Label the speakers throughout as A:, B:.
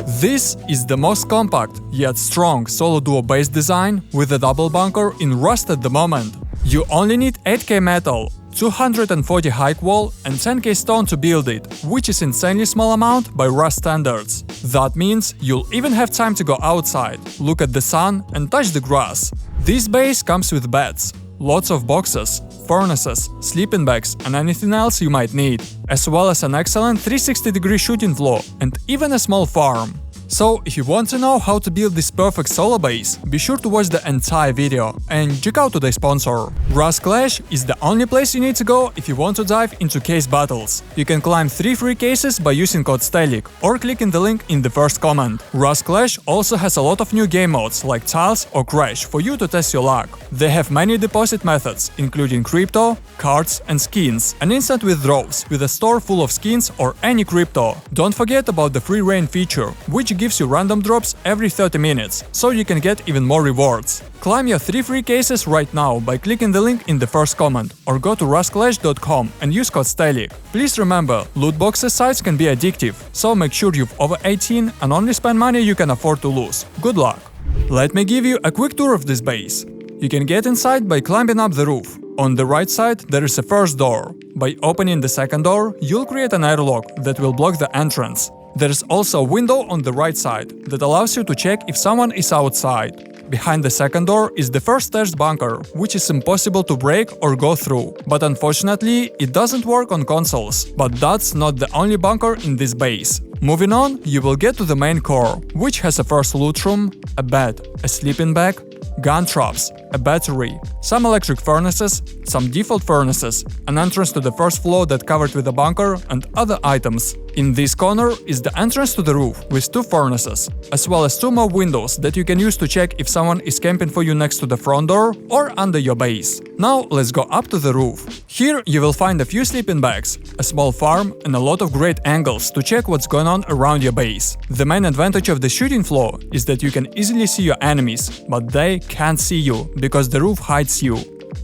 A: This is the most compact, yet strong solo duo base design with a double bunker in rust at the moment. You only need 8K metal, 240 high wall and 10K stone to build it, which is insanely small amount by Rust standards. That means you'll even have time to go outside, look at the sun and touch the grass. This base comes with beds, lots of boxes, furnaces, sleeping bags and anything else you might need, as well as an excellent 360-degree shooting floor and even a small farm. So, if you want to know how to build this perfect solo base, be sure to watch the entire video and check out today's sponsor. Rust Clash is the only place you need to go if you want to dive into case battles. You can climb 3 free cases by using code STELIC or clicking the link in the first comment. Rust Clash also has a lot of new game modes like Tiles or Crash for you to test your luck. They have many deposit methods, including crypto, cards and skins, and instant withdrawals with a store full of skins or any crypto. Don't forget about the free rain feature, which gives you random drops every 30 minutes, so you can get even more rewards. Climb your 3 free cases right now by clicking the link in the first comment, or go to rustclash.com and use code STELIC. Please remember, loot boxes sites can be addictive, so make sure you're over 18 and only spend money you can afford to lose. Good luck! Let me give you a quick tour of this base. You can get inside by climbing up the roof. On the right side there is a first door. By opening the second door, you'll create an airlock that will block the entrance. There is also a window on the right side that allows you to check if someone is outside. Behind the second door is the first stairs bunker, which is impossible to break or go through. But unfortunately, it doesn't work on consoles. But that's not the only bunker in this base. Moving on, you will get to the main core, which has a first loot room, a bed, a sleeping bag, gun traps, a battery, some electric furnaces, some default furnaces, an entrance to the first floor that covered with a bunker, and other items. In this corner is the entrance to the roof with 2 furnaces, as well as 2 more windows that you can use to check if someone is camping for you next to the front door or under your base. Now let's go up to the roof. Here you will find a few sleeping bags, a small farm and a lot of great angles to check what's going on around your base. The main advantage of the shooting floor is that you can easily see your enemies, but they can't see you because the roof hides you.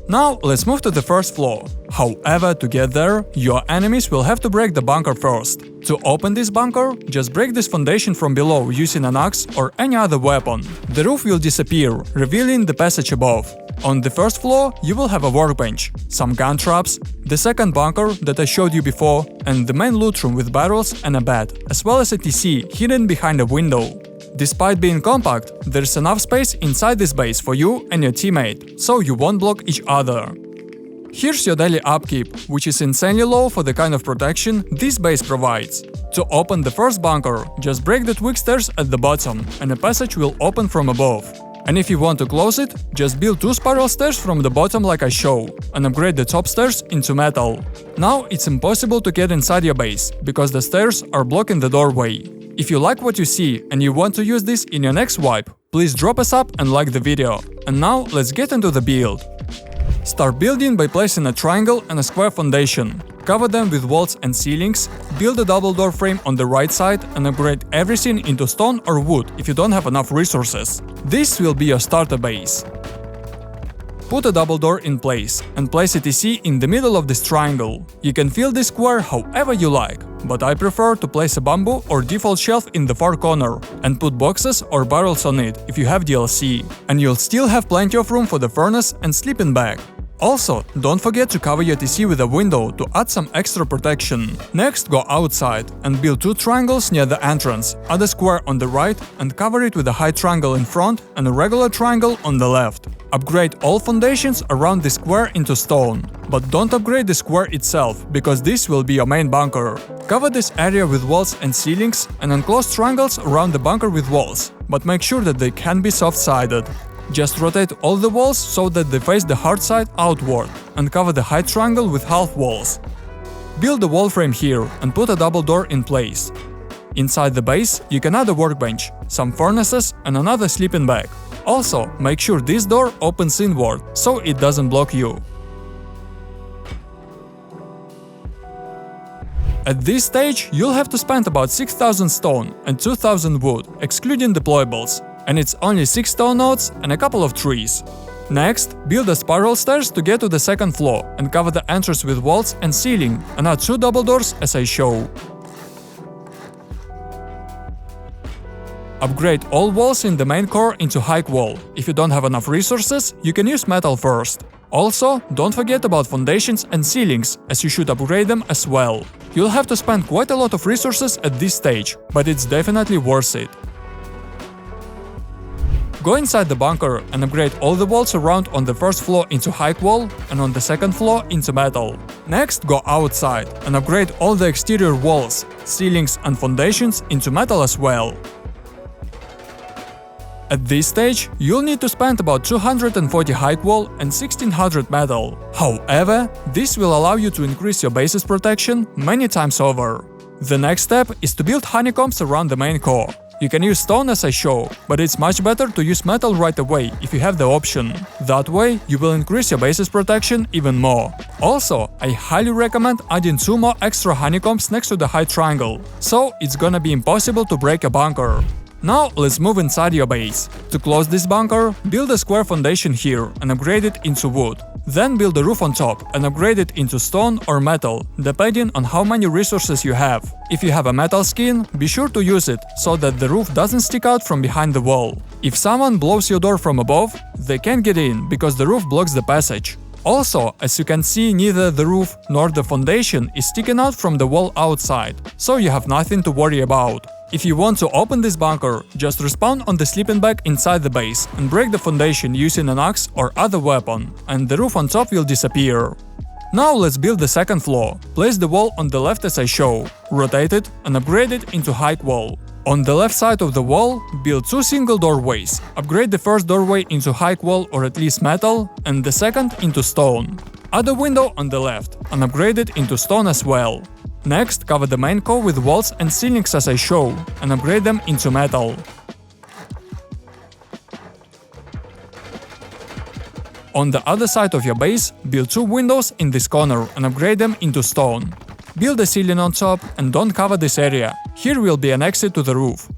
A: Now let's move to the first floor. However, to get there, your enemies will have to break the bunker first. To open this bunker, just break this foundation from below using an axe or any other weapon. The roof will disappear, revealing the passage above. On the first floor, you will have a workbench, some gun traps, the second bunker that I showed you before, and the main loot room with barrels and a bed, as well as a TC hidden behind a window. Despite being compact, there's enough space inside this base for you and your teammate, so you won't block each other. Here's your daily upkeep, which is insanely low for the kind of protection this base provides. To open the first bunker, just break the twig stairs at the bottom, and a passage will open from above. And if you want to close it, just build 2 spiral stairs from the bottom like I show, and upgrade the top stairs into metal. Now it's impossible to get inside your base, because the stairs are blocking the doorway. If you like what you see and you want to use this in your next wipe, please drop a sub and like the video. And now let's get into the build. Start building by placing a triangle and a square foundation. Cover them with walls and ceilings, build a double door frame on the right side and upgrade everything into stone or wood if you don't have enough resources. This will be your starter base. Put a double door in place and place a TC in the middle of this triangle. You can fill this square however you like, but I prefer to place a bamboo or default shelf in the far corner and put boxes or barrels on it if you have DLC. And you'll still have plenty of room for the furnace and sleeping bag. Also, don't forget to cover your TC with a window to add some extra protection. Next, go outside and build 2 triangles near the entrance, add a square on the right and cover it with a high triangle in front and a regular triangle on the left. Upgrade all foundations around the square into stone. But don't upgrade the square itself, because this will be your main bunker. Cover this area with walls and ceilings and enclose triangles around the bunker with walls, but make sure that they can be soft-sided. Just rotate all the walls so that they face the hard side outward and cover the high triangle with half walls. Build a wall frame here and put a double door in place. Inside the base, you can add a workbench, some furnaces and another sleeping bag. Also, make sure this door opens inward, so it doesn't block you. At this stage, you'll have to spend about 6,000 stone and 2,000 wood, excluding deployables. And it's only 6 stone nodes and a couple of trees. Next, build a spiral stairs to get to the second floor and cover the entrance with walls and ceiling and add 2 double doors as I show. Upgrade all walls in the main core into high wall. If you don't have enough resources, you can use metal first. Also, don't forget about foundations and ceilings, as you should upgrade them as well. You'll have to spend quite a lot of resources at this stage, but it's definitely worth it. Go inside the bunker and upgrade all the walls around on the first floor into high wall and on the second floor into metal. Next, go outside and upgrade all the exterior walls, ceilings and foundations into metal as well. At this stage, you'll need to spend about 240 high wall and 1600 metal. However, this will allow you to increase your base's protection many times over. The next step is to build honeycombs around the main core. You can use stone as I show, but it's much better to use metal right away if you have the option. That way, you will increase your base's protection even more. Also, I highly recommend adding 2 more extra honeycombs next to the high triangle, so it's gonna be impossible to break a bunker. Now let's move inside your base. To close this bunker, build a square foundation here and upgrade it into wood. Then build a roof on top and upgrade it into stone or metal, depending on how many resources you have. If you have a metal skin, be sure to use it, so that the roof doesn't stick out from behind the wall. If someone blows your door from above, they can't get in, because the roof blocks the passage. Also, as you can see, neither the roof nor the foundation is sticking out from the wall outside, so you have nothing to worry about. If you want to open this bunker, just respawn on the sleeping bag inside the base and break the foundation using an axe or other weapon, and the roof on top will disappear. Now let's build the second floor. Place the wall on the left as I show, rotate it and upgrade it into high wall. On the left side of the wall, build 2 single doorways. Upgrade the first doorway into high wall or at least metal, and the second into stone. Add a window on the left and upgrade it into stone as well. Next, cover the main core with walls and ceilings as I show, and upgrade them into metal. On the other side of your base, build 2 windows in this corner and upgrade them into stone. Build a ceiling on top and don't cover this area. Here will be an exit to the roof.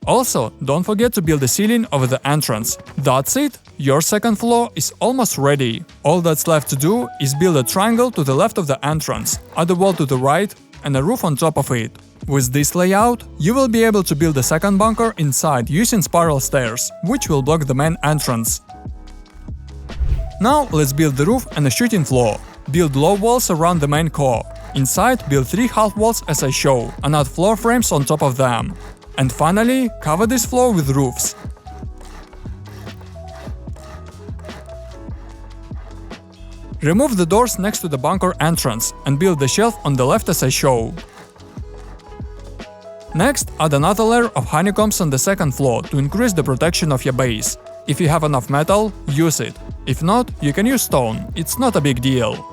A: Also, don't forget to build a ceiling over the entrance. That's it! Your second floor is almost ready. All that's left to do is build a triangle to the left of the entrance, add a wall to the right, and a roof on top of it. With this layout, you will be able to build a second bunker inside using spiral stairs, which will block the main entrance. Now let's build the roof and a shooting floor. Build low walls around the main core. Inside, build 3 half walls as I show, and add floor frames on top of them. And finally, cover this floor with roofs. Remove the doors next to the bunker entrance and build the shelf on the left as I show. Next, add another layer of honeycombs on the second floor to increase the protection of your base. If you have enough metal, use it. If not, you can use stone, it's not a big deal.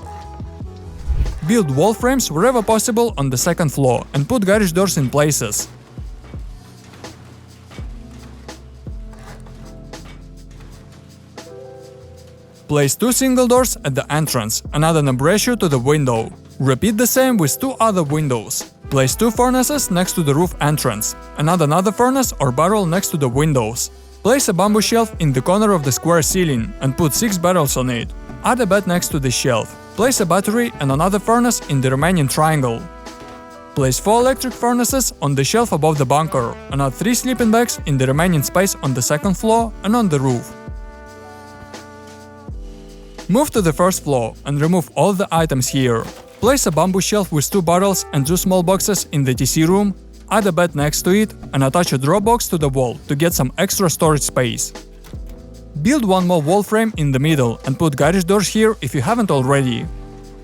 A: Build wall frames wherever possible on the second floor and put garage doors in places. Place 2 single doors at the entrance and add an embrasure to the window. Repeat the same with 2 other windows. Place 2 furnaces next to the roof entrance and add another furnace or barrel next to the windows. Place a bamboo shelf in the corner of the square ceiling and put 6 barrels on it. Add a bed next to the shelf. Place a battery and another furnace in the remaining triangle. Place 4 electric furnaces on the shelf above the bunker and add 3 sleeping bags in the remaining space on the second floor and on the roof. Move to the first floor and remove all the items here. Place a bamboo shelf with 2 barrels and 2 small boxes in the TC room, add a bed next to it and attach a drawer box to the wall to get some extra storage space. Build 1 more wall frame in the middle and put garage doors here if you haven't already.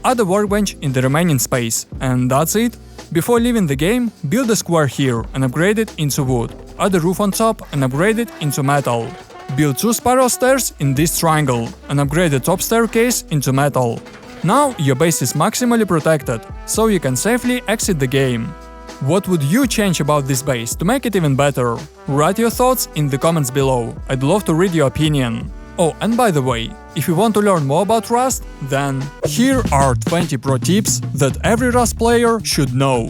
A: Add a workbench in the remaining space, and that's it. Before leaving the game, build a square here and upgrade it into wood. Add a roof on top and upgrade it into metal. Build 2 spiral stairs in this triangle and upgrade the top staircase into metal. Now your base is maximally protected, so you can safely exit the game. What would you change about this base to make it even better? Write your thoughts in the comments below, I'd love to read your opinion. Oh, and by the way, if you want to learn more about Rust, then here are 20 pro tips that every Rust player should know.